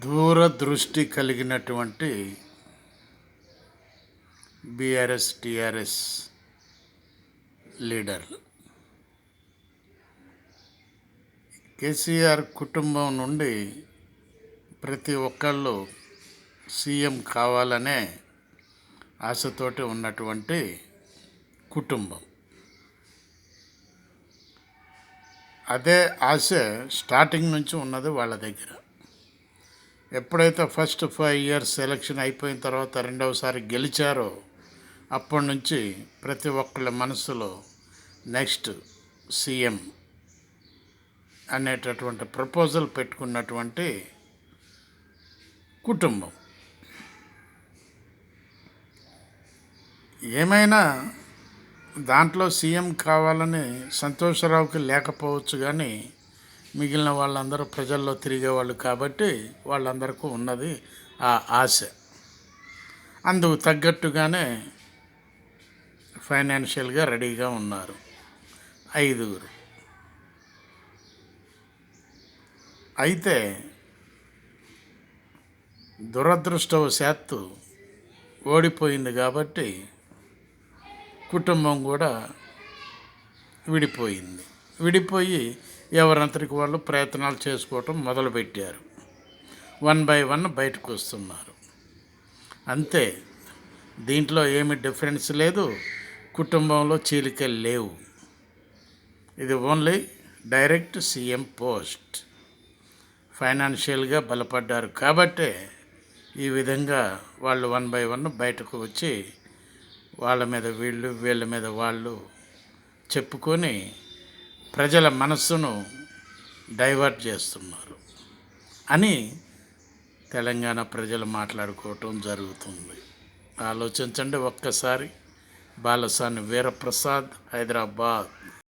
దూరదృష్టి కలిగినటువంటి BRS TRS లీడర్లు కేసీఆర్ కుటుంబం నుండి ప్రతి ఒక్కళ్ళు సీఎం కావాలనే ఆశతోటి ఉన్నటువంటి కుటుంబం. అదే ఆశ స్టార్టింగ్ నుంచి ఉన్నది వాళ్ళ దగ్గర. ఎప్పుడైతే ఫస్ట్ 5 years ఎలక్షన్ అయిపోయిన తర్వాత రెండవసారి గెలిచారో అప్పటి నుంచి ప్రతి ఒక్కళ్ళ మనసులో నెక్స్ట్ సీఎం అనేటటువంటి ప్రపోజల్ పెట్టుకున్నటువంటి కుటుంబం. ఏమైనా దాంట్లో సీఎం కావాలని సంతోషరావుకి లేకపోవచ్చు, కానీ మిగిలిన వాళ్ళందరూ ప్రజల్లో తిరిగేవాళ్ళు కాబట్టి వాళ్ళందరికీ ఉన్నది ఆ ఆశ. అందుకు తగ్గట్టుగానే ఫైనాన్షియల్గా రెడీగా ఉన్నారు 5. అయితే దురదృష్టవశాత్తు ఓడిపోయింది కాబట్టి కుటుంబం కూడా విడిపోయి ఎవరంతరికి వాళ్ళు ప్రయత్నాలు చేసుకోవటం మొదలుపెట్టారు. 1 by 1 బయటకు వస్తున్నారు. అంతే, దీంట్లో ఏమి డిఫరెన్స్ లేదు. కుటుంబంలో చీలికలు లేవు. ఇది ఓన్లీ డైరెక్ట్ సీఎం పోస్ట్. ఫైనాన్షియల్గా బలపడ్డారు కాబట్టే ఈ విధంగా వాళ్ళు 1 by 1 బయటకు వచ్చి వాళ్ళ మీద వీళ్ళ మీద వాళ్ళు చెప్పుకొని ప్రజల మనస్సును డైవర్ట్ చేస్తున్నారు అని తెలంగాణ ప్రజలు మాట్లాడుకోవటం జరుగుతుంది. ఆలోచించండి ఒక్కసారి. బాలసాని వీరప్రసాద్, హైదరాబాద్.